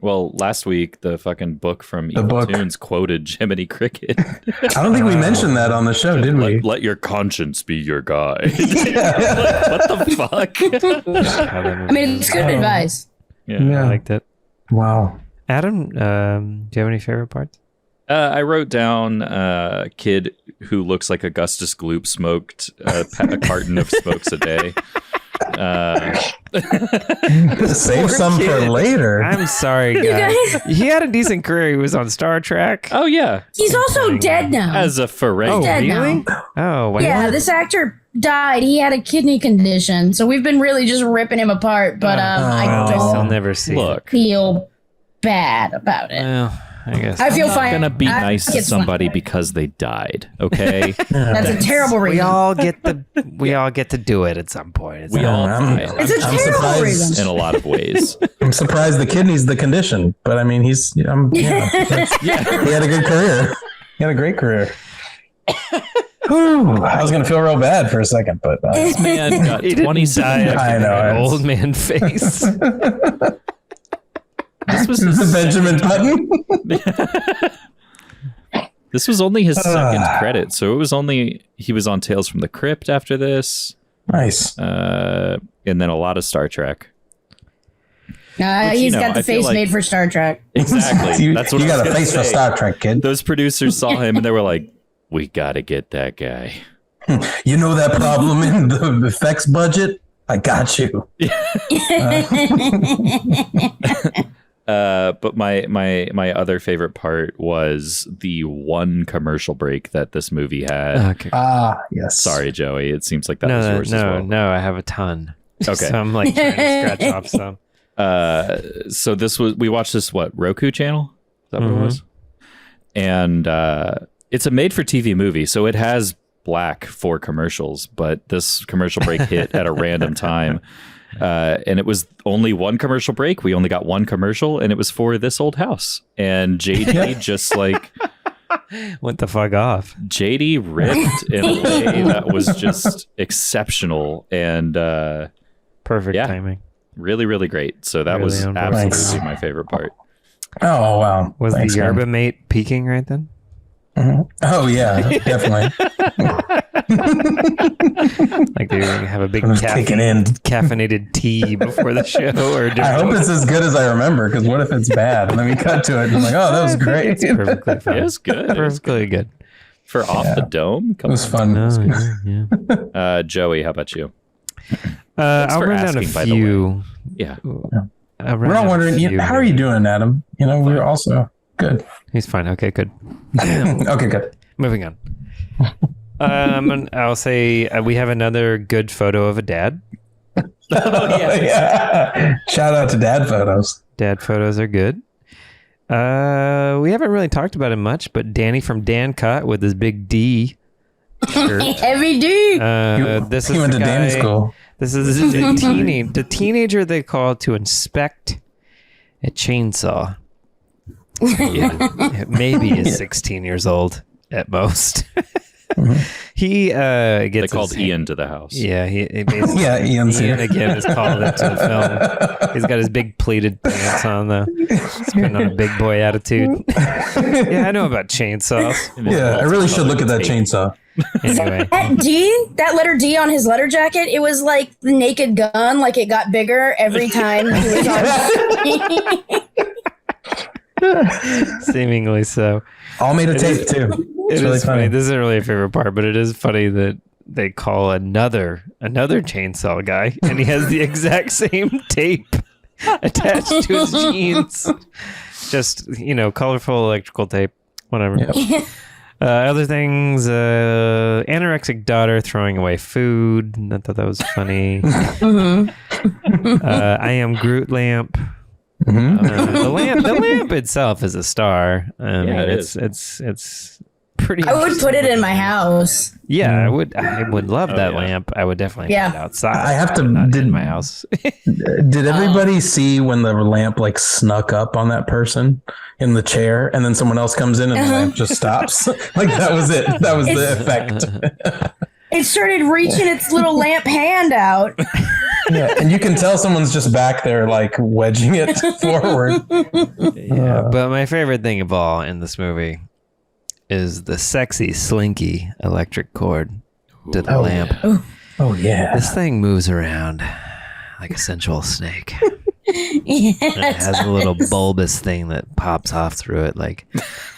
Well, last week the fucking book from Evil Tunes quoted Jiminy Cricket. I don't think we mentioned that on the show, did we? Let your conscience be your guide. What the fuck? I mean, it's good advice. Yeah, I liked it. Wow. Adam, do you have any favorite parts? I wrote down a kid who looks like Augustus Gloop smoked a carton of smokes a day. Save some for later. I'm sorry, guys. He had a decent career. He was on Star Trek. Oh, yeah. He's also dead now. As a Ferengi. He's dead really? now. Oh, wow. Yeah, this actor died. He had a kidney condition. So we've been really just ripping him apart. But I I'll don't never see Look. feel bad about it. Well, I guess. I feel I'm fine. gonna be nice to It's somebody fine. because they died, okay? That's a terrible we reason. all get to do it at some point. We all die It's a terrible surprised. reason. in a lot of ways. I'm surprised the kidney's the condition, but I mean, he had a good career. He had a great career. Whew, I was going to feel real bad for a second, but This man got He didn't 27. die I know. an old man face. This was his Benjamin Button. This was only his second credit, so it was only he was on Tales from the Crypt after this, Nice. and then a lot of Star Trek. He's got I the feel face like- made for Star Trek. Exactly. That's what you I was got a gonna face for say. Star Trek, kid. Those producers saw him and they were like, "We gotta get that guy." You know that problem in the effects budget? I got you. But my other favorite part was the one commercial break that this movie had. Okay. Yes. Sorry, Joey. It seems like that was yours as well. No, I have a ton. Okay. So I'm like trying to scratch off some. So we watched this Roku channel? Is that what it was? And it's a made for TV movie, so it has black for commercials, but this commercial break hit at a random time. And it was only one commercial break. We only got one commercial, and it was for This Old House. And JD just like Went the fuck off. JD ripped in a way that was just exceptional and perfect timing. Really, really great. So that Really was on brand. absolutely my favorite part. Oh wow! Was Thanks, the man. yerba mate peaking right then? Oh yeah, definitely. Like they have a big It was kicking in. caffeinated tea before the show, or I hope it's as good as I remember. Because what if it's bad? And then we cut to it, and I'm like, oh, that was great. It's perfectly fine. It was good. It was Perfectly good. For Off the Dome? It Come was on. fun. No, yeah. Joey, how about you? I'll for run down a asking, by the few. Yeah. We're not wondering. How are you doing, Adam? You know, we're also good. He's fine. Okay, good. Okay, good. Moving on. I'll say we have another good photo of a dad. Yeah. Shout out to dad photos. Dad photos are good. We haven't really talked about him much, but Danny from Dancott with his big D shirt. Heavy D. This He is went the to Danny guy. school. This is the teenager they call to inspect a chainsaw. Yeah, maybe is 16 years old at most. He gets. They called Ian to the house. Yeah, he basically, Yeah, Ian's Ian here. again is called into the film. He's got his big pleated pants on, though. He's putting on a big boy attitude. Yeah, I know about chainsaws. Yeah, I really should look at that chainsaw. Anyway, That D, that letter D on his letter jacket, it was like the Naked Gun, like it got bigger every time he was on. seemingly so. All made of tape too. It It's really is funny. funny. This isn't really a favorite part, but it is funny that they call another chainsaw guy, and he has the exact same tape attached to his jeans. Just, colorful electrical tape. Whatever. Yep. Other things, anorexic daughter throwing away food. I thought that was funny. I am Groot lamp. The lamp itself is a star. I mean, it it's pretty. I would put it in my house. Yeah, I would love that yeah. lamp. I would definitely Yeah. put it outside. I have to- but not did- in my house. Did everybody see when the lamp like snuck up on that person in the chair, and then someone else comes in and the lamp just stops? Like that was it. That was the effect. It started reaching its little lamp hand out. Yeah, and you can tell someone's just back there like wedging it forward. Yeah, but my favorite thing of all in this movie is the sexy slinky electric cord to the lamp. Oh yeah. This thing moves around like a sensual snake. Yes. And it has a little bulbous thing that pops off through it like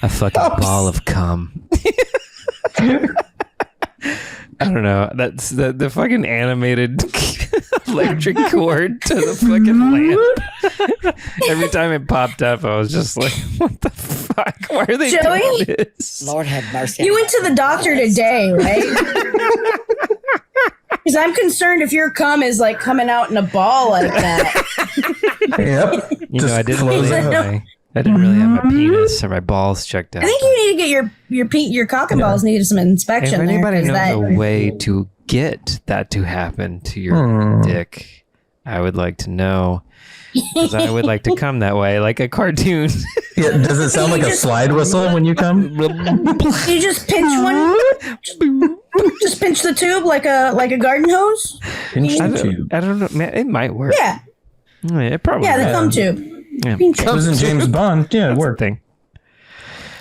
a fucking ball of cum. I don't know. That's the fucking animated electric cord to the fucking lamp. Every time it popped up, I was just like, what the fuck? Why are they Joey? doing this? Lord have mercy. You went to the doctor today, right? Because I'm concerned if your cum is like coming out in a ball like that. Yep. You Just know, I didn't close really it have up. I didn't really have my penis or my balls checked out. I think you need to get your cock and balls needed some If inspection. anybody there, 'cause knows a way to get that to happen to your dick, I would like to know. Because I would like to come that way, like a cartoon. Yeah, does it sound like a slide whistle when you come? you just pinch one, just pinch the tube like a garden hose. Pinch I the tube. don't know. Man, it might work. Yeah, It probably yeah, the would. cum tube. Yeah. Pinch It was in James Bond. Yeah, it That's the worked. thing.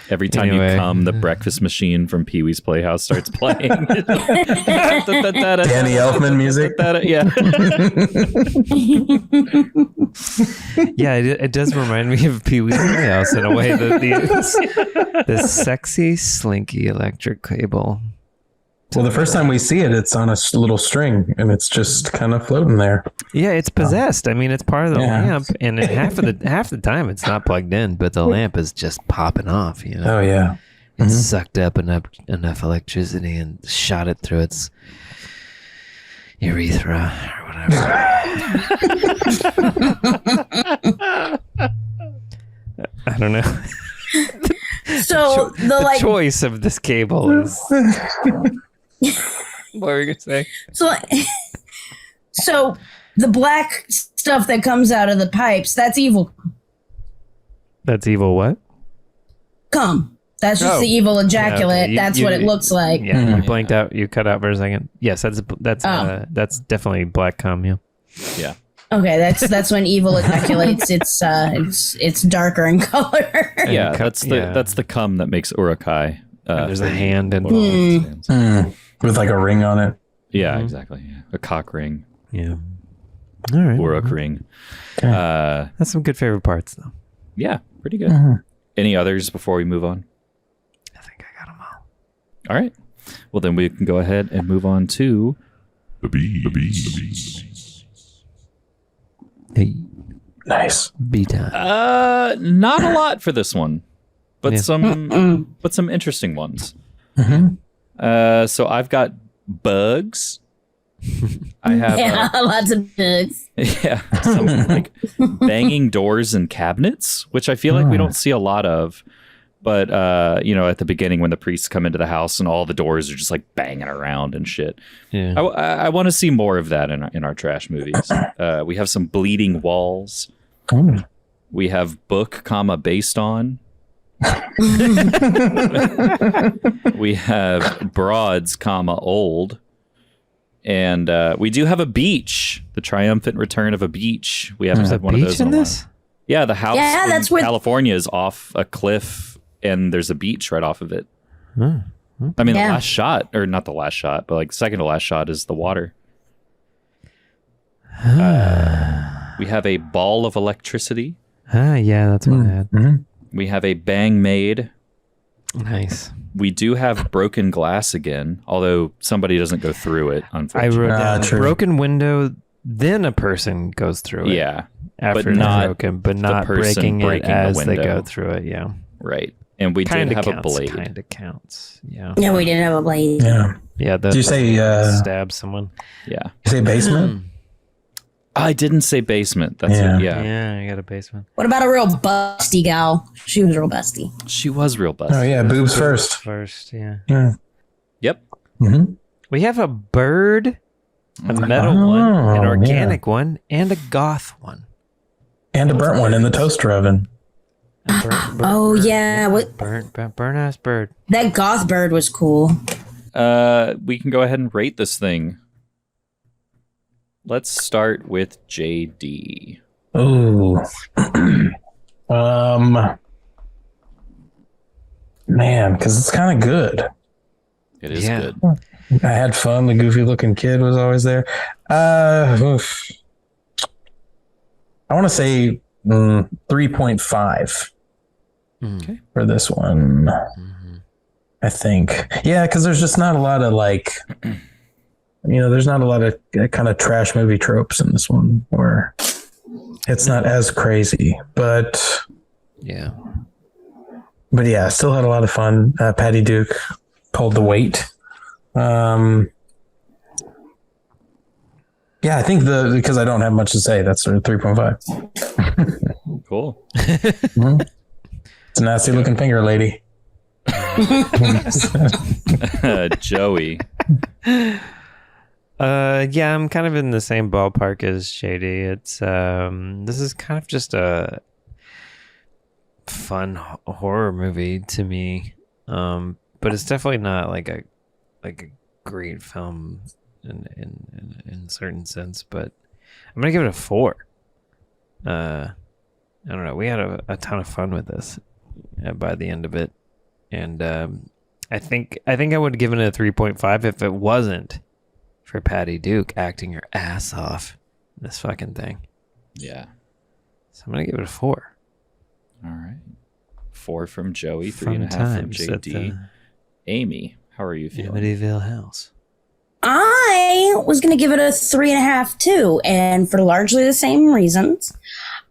Every time Anyway. you come, the breakfast machine from Pee Wee's Playhouse starts playing. Danny Danny Elfman music. Yeah. Yeah, it does remind me of Pee Wee's Playhouse in a way that the sexy, slinky electric cable. Well, the first time we see it, it's on a little string, and it's just kind of floating there. Yeah, it's possessed. I mean, it's part of the Yeah. lamp, and half the time it's not plugged in, but the lamp is just popping off. You know, Oh yeah. it sucked up enough electricity and shot it through its urethra or whatever. I don't know. So the The like choice of this cable is What were you gonna say? So the black stuff that comes out of the pipes, that's evil. That's evil. What? Cum. That's just the evil ejaculate. okay. That's what it looks like. Yeah, you blanked out. You cut out for a second. Yes, that's definitely black cum. Yeah. Yeah. Okay, that's when evil ejaculates. It's darker in color. Yeah, that's the cum that makes Urukai. There's a hand and with like a ring on it. Yeah, exactly. Yeah. A cock ring. Yeah. All right. Uruk ring. That's some good favorite parts, though. Yeah, pretty good. Any others before we move on? I think I got them all. All right. Well, then we can go ahead and move on to The bees. Hey, Nice. bee time. not a lot for this one, but Yeah. some interesting ones. So I've got bugs. I have Lots of bugs. some like banging doors and cabinets, which I feel like we don't see a lot of. But at the beginning when the priests come into the house and all the doors are just like banging around and shit. Yeah. I want to see more of that in our trash movies. We have some bleeding walls. We have book, based on. We have broads, old. And we do have a beach. The triumphant return of a beach. We haven't had one of those in a while. Yeah, the house in California is off a cliff, and there's a beach right off of it. I mean, the last shot, or not the last shot, but like second to last shot is the water. We have a ball of electricity. Yeah, that's what I had. We have a bang maid. Nice. We do have broken glass again, although somebody doesn't go through it, I unfortunately. wrote down true. broken window, then a person goes through it. Yeah. After but it's not broken, but not the person breaking it breaking the as they window. go through it. Yeah. Right. And we did have a blade. Kind of counts. Yeah. No, we didn't have a blade. Yeah. Yeah. Did you say stab someone? Yeah. you say basement? I didn't say basement. That's Yeah. it. Yeah. Yeah, I got a basement. What about a real busty gal? She was real busty. She was real busted. Oh yeah, boobs first. First, yeah. Yeah. Yep. We have a bird, a metal one, an organic one, and a goth one. And a burnt one in the toaster oven. Yeah, what? Burnt ass bird. That goth bird was cool. We can go ahead and rate this thing. Let's start with JD. Ooh. Man, because it's kind of good. It is Yeah. good. I had fun. The goofy looking kid was always there. Oof. I want to say 3.5 Okay. for this one. I think. Yeah, because there's just not a lot of there's not a lot of kind of trash movie tropes in this one where it's not as crazy. But Yeah. yeah, still had a lot of fun. Patty Duke pulled the weight. Yeah, I think because I don't have much to say, that's a 3.5. Cool. It's a nasty looking finger, lady. Joey. Yeah, I'm kind of in the same ballpark as Shady. It's this is kind of just a fun horror movie to me, but it's definitely not like a great film in certain sense. But I'm gonna give it a 4. I don't know. We had a ton of fun with this by the end of it, and I think I would have given it a 3.5 if it wasn't for Patty Duke acting her ass off in this fucking thing. Yeah. So I'm gonna give it a 4. All right. 4 from Joey, Fun 3.5 from times at JD. Amy, how are you feeling? Amityville House. I was going to give it a 3.5 too, and for largely the same reasons.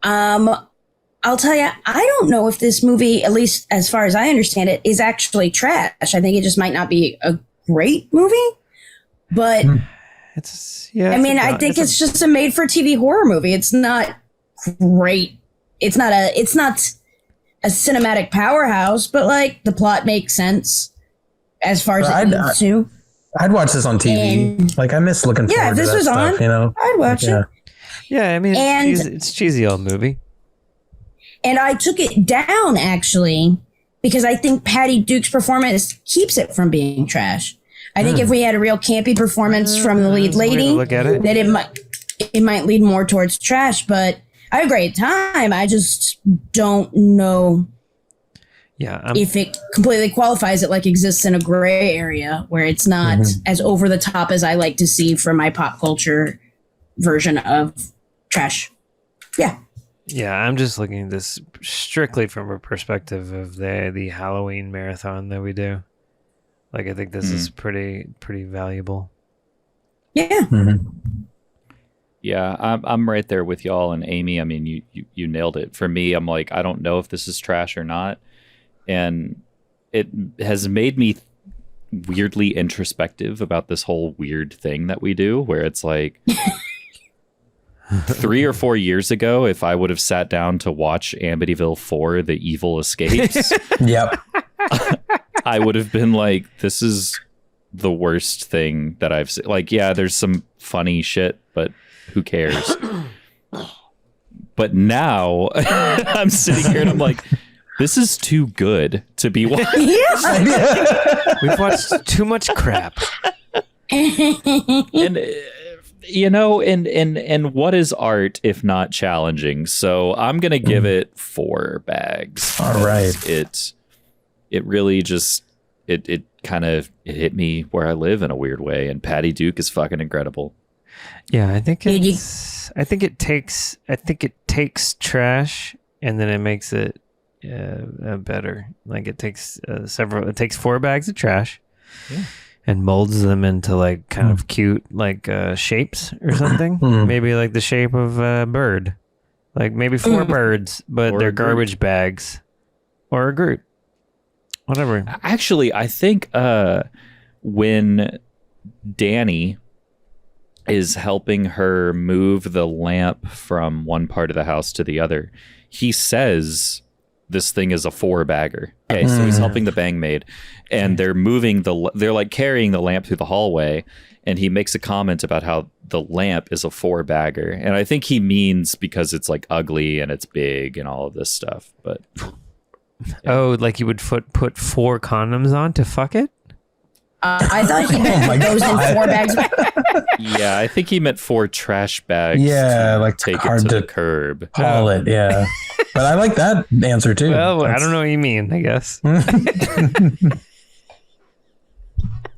I'll tell you, I don't know if this movie, at least as far as I understand it, is actually trash. I think it just might not be a great movie, but I think it's just a made-for-TV horror movie. It's not great. It's not a cinematic powerhouse, but like the plot makes sense as far as it needs to. I'd watch this on TV. And- like I miss looking Yeah, forward if to this that was stuff, on, you know. I'd watch Yeah. it. Yeah, I mean, And- it's cheesy old movie. And I took it down actually because I think Patty Duke's performance keeps it from being trash. I think if we had a real campy performance from the lead That's a way to lady, look at it. that it might lead more towards trash. But I had a great time. I just don't know Yeah, if it completely qualifies. It like exists in a gray area where it's not as over the top as I like to see from my pop culture version of trash. Yeah. yeah, I'm just looking at this strictly from a perspective of the Halloween marathon that we do. Like, I think this is pretty valuable. Yeah. Yeah, I'm right there with y'all and Amy. I mean, you nailed it. For me, I'm like, I don't know if this is trash or not. And it has made me weirdly introspective about this whole weird thing that we do, where it's like 3 or 4 years ago, if I would have sat down to watch Amityville 4, The Evil Escapes, Yep. I would have been like, this is the worst thing that I've seen. Like, yeah, there's some funny shit, but who cares? But now I'm sitting here and I'm like, this is too good to be watching. We've watched too much crap. And you know, and what is art if not challenging? So I'm gonna give it 4 bags. All right. It really just it kind of hit me where I live in a weird way, and Patty Duke is fucking incredible. Yeah, I think Dude, it takes trash and then it makes it better. Like it takes it takes 4 bags of trash and molds them into like kind of cute like shapes or something. Maybe like the shape of a bird. Like maybe 4 birds, but Or they're a Groot. garbage bags. Or a Groot. Whatever. Actually, I think when Danny is helping her move the lamp from one part of the house to the other, he says this thing is a 4-bagger. Okay, so he's helping the bang maid, and they're like carrying the lamp through the hallway, and he makes a comment about how the lamp is a 4-bagger, and I think he means because it's like ugly and it's big and all of this stuff. But Oh, like you would put 4 condoms on to fuck it? I thought he meant those in 4 bags. yeah, I think he meant 4 trash bags. Yeah, to like take it hard to to the curb. Haul it, yeah. But I like that answer too. Well, I don't know what you mean, I guess.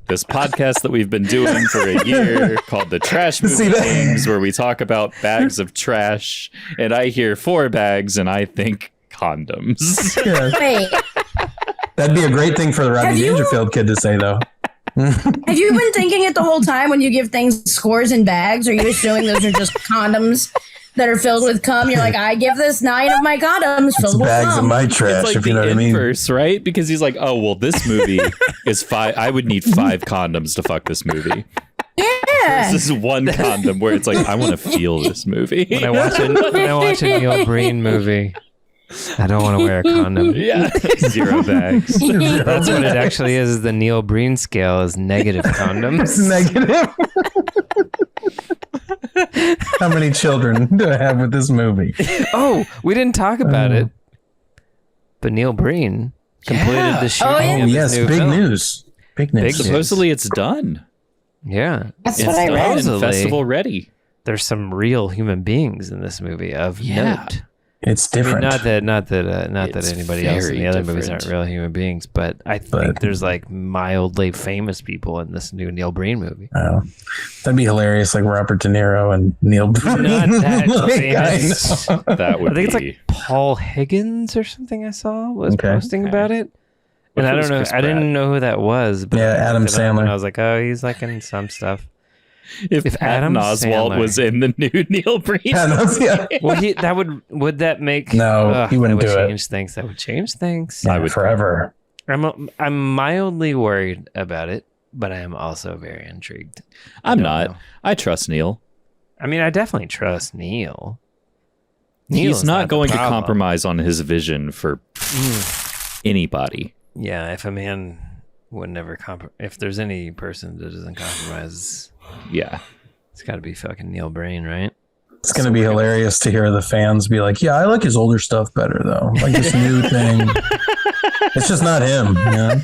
This podcast that we've been doing for a year called the Trash Movie See that? Games, where we talk about bags of trash, and I hear 4 bags and I think condoms. Yeah. Wait, That'd be a great thing for the Rodney Have you- Dangerfield kid to say, though. have you been thinking it the whole time when you give things scores in bags? Or are you assuming those are just condoms that are filled with cum? You're like, I give this 9 of my condoms filled with Bags of cum. my trash, It's like if you know the what I mean. inverse, right? Because he's like, oh, well, this movie is 5. I would need 5 condoms to fuck this movie. Yeah. This is 1 condom where it's like, I want to feel this movie. When I watch a Neil Breen movie, I don't want to wear a condom. Yeah, 0 bags. That's what it actually is. The Neil Breen scale is negative condoms. Negative. How many children do I have with this movie? Oh, we didn't talk about it. But Neil Breen completed the shooting Oh, yeah. of his Yes, new big film. news. Big news. Big news. Supposedly it's done. Yeah. That's It's what I done read. and Supposedly. festival ready. There's some real human beings in this movie of Yeah. note. It's I mean, different. not that It's anybody else in very the other movies different. aren't real human beings, but I think But- there's like mildly famous people in this new Neil Breen movie. Oh, that'd be hilarious, like Robert De Niro and Neil Breen. Not that Like, famous. I know. That would I think it's be. like Paul Higgins or something I saw was Okay. posting about it. What And if I it was don't know. Chris I didn't Pratt? know who that was. But Yeah, I Adam looked it up Sandler. And I was like, oh, he's like in some stuff. If If Patton Adam Oswalt Sandler- was in the new Neil Breen. Yeah, yeah. Well, would that make? No, he wouldn't that would do it. change things. That would change things. Yeah, I would- forever. I'm mildly worried about it, but I am also very intrigued. I'm don't not. know. I trust Neil. I mean, I definitely trust Neil. He's Neil's not the going to problem. compromise on his vision for anybody. Yeah, if a man would never if there's any person that doesn't compromise, Yeah. it's got to be fucking Neil Brain, right? It's going to be hilarious to hear the fans be like, yeah, I like his older stuff better, though. Like this new thing. It's just not him. You know?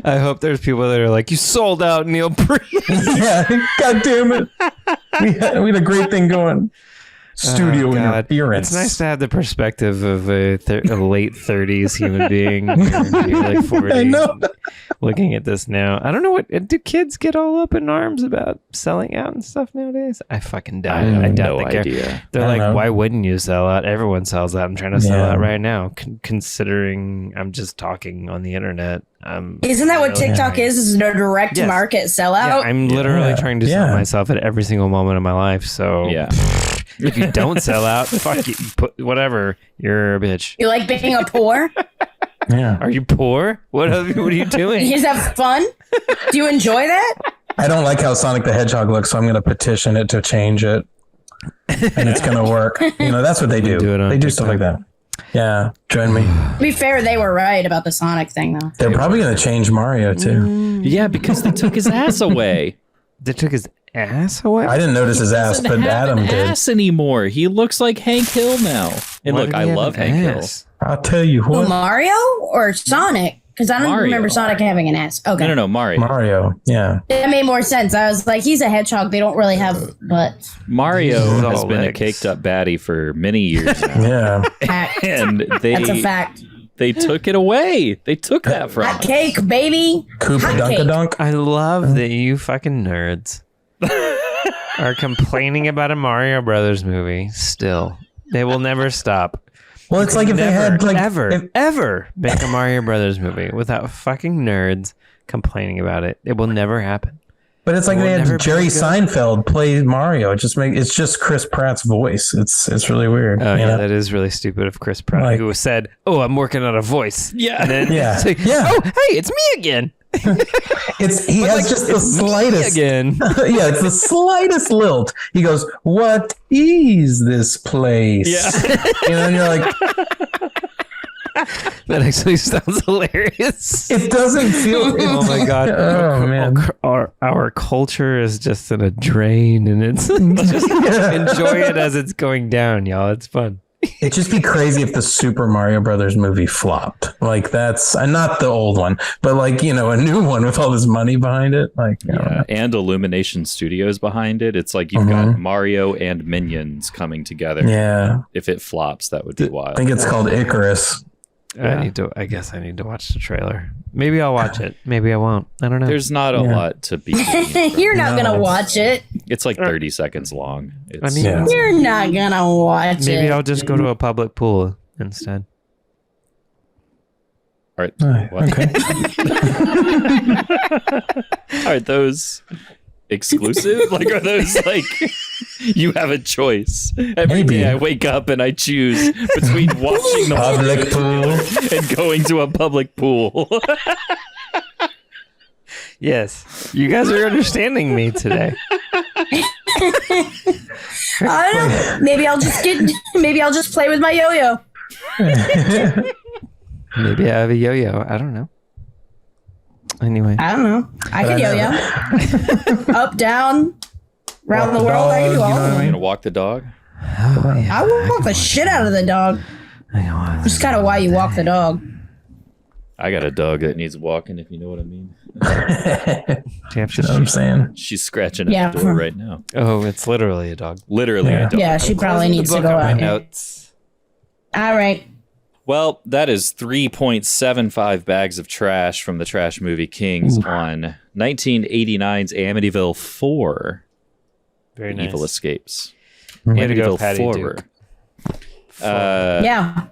I hope there's people that are like, you sold out Neil Brain. Yeah, God damn it. We had a great thing going. Studio interference. It's nice to have the perspective of a late 30s human being. You're like 40. I know. Looking at this now, I don't know do kids get all up in arms about selling out and stuff nowadays? I fucking doubt it. I doubt no they care. idea. They're like, know. why wouldn't you sell out? Everyone sells out. I'm trying to sell out right now. Considering I'm just talking on the internet. Isn't that what TikTok is? Is a direct market sellout? Yeah, I'm literally trying to sell myself at every single moment of my life. So Yeah. if you don't sell out, fuck you. Whatever. You're a bitch. You like being a poor? Yeah. Are you poor? What are you doing? You just have fun? Do you enjoy that? I don't like how Sonic the Hedgehog looks, so I'm going to petition it to change it. And it's going to work. You know, that's what they do. They do stuff like that. Yeah. Join me. To be fair, they were right about the Sonic thing, though. They're probably going to change Mario, too. Yeah, because they took his ass away. They took his ass away? I didn't notice his ass, but Adam did. Ass anymore. He looks like Hank Hill now. And Why look, did I he have love an Hank ass? I'll tell you Who, what. Mario or Sonic? Because I don't Mario. remember Sonic having an ass. Okay. No, Mario. Mario. Yeah. That made more sense. I was like, he's a hedgehog. They don't really have butts. Mario No has been a legs. caked up baddie for many years now. Yeah. Fact. And That's a fact. they took it away. They took that from Hot us. cake, baby. Koopa Hot cake. Dunkadunk. I love that you fucking nerds are complaining about a Mario Brothers movie still. They will never stop. Well, it's like if they had like ever make a Mario Brothers movie without fucking nerds complaining about it. It will never happen. But it's like It they will never had be Jerry good. Seinfeld play Mario. It's just Chris Pratt's voice. It's really weird. Oh you yeah, know? that is really stupid of Chris Pratt, Like- who said, "Oh, I'm working on a voice." Yeah. And then Yeah. it's like, Yeah. "Oh, hey, it's me again." He has just the It's me slightest. again. Yeah, it's the slightest lilt. He goes, "What is this place?" Yeah. You know, and you're like, That actually sounds hilarious. it doesn't feel. Oh my god! Oh man. Our culture is just in a drain, and it's just enjoy it as it's going down, y'all. It's fun. It'd just be crazy if the Super Mario Brothers movie flopped. Like that's not the old one, but like, you know, a new one with all this money behind it. Like, I don't know. And Illumination Studios behind it. It's like you've got Mario and Minions coming together. Yeah. If it flops, that would be I wild. think it's called Icarus. I guess I need to watch the trailer. Maybe I'll watch it. Maybe I won't. I don't know. There's not a lot to be. You're not gonna watch it. It's like 30 seconds long. It's, mean, Yeah. You're not gonna watch Maybe it. I'll just go to a public pool instead. all right. Right, What? okay. Are those exclusive? Like, are those like you have a choice? Every Maybe. day I wake up and I choose between watching the Public pool. and going to a public pool. Yes, you guys are understanding me today. I don't know. Maybe I'll just play with my yo-yo. Maybe I have a yo-yo. I don't know. Anyway, I don't know. I could yo-yo. Up, down, around the world. I can do all of You them. gonna walk the dog? I will walk the shit out of the dog. Just kind of why you walk the dog. I got a dog that needs walking, if you know what I mean. do you have You know what I'm to? saying? She's scratching at Yeah. the door right now. Oh, it's literally a dog. Literally Yeah. a dog. Yeah, she probably needs to go My out. notes. All right. Well, that is 3.75 bags of trash from the Trash Movie Kings on 1989's Amityville 4. Very nice. Evil Escapes. Way to go, Amityville Patty 4. Duke. Yeah.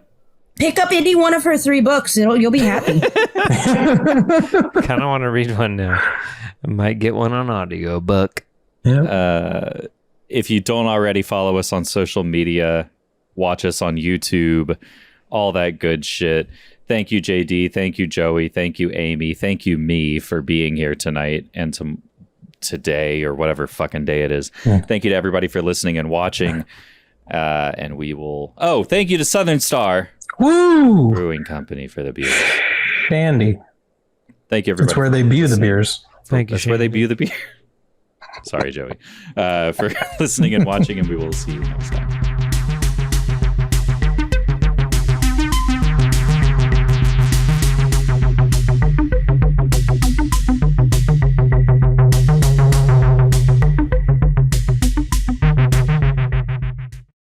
Pick up any one of her 3 books. You'll be happy. Kind of want to read one now. I might get one on audio book. If you don't already follow us on social media, watch us on YouTube, all that good shit. Thank you, JD. Thank you, Joey. Thank you, Amy. Thank you, me, for being here tonight and today or whatever fucking day it is. Thank you to everybody for listening and watching. And we will... Oh, thank you to Southern Star Woo! Brewing Company for the beer. Dandy. Thank you, everybody. That's where they beer the beers. Thank you. That's where they beer the beer. Sorry, Joey, for listening and watching, and we will see you next time.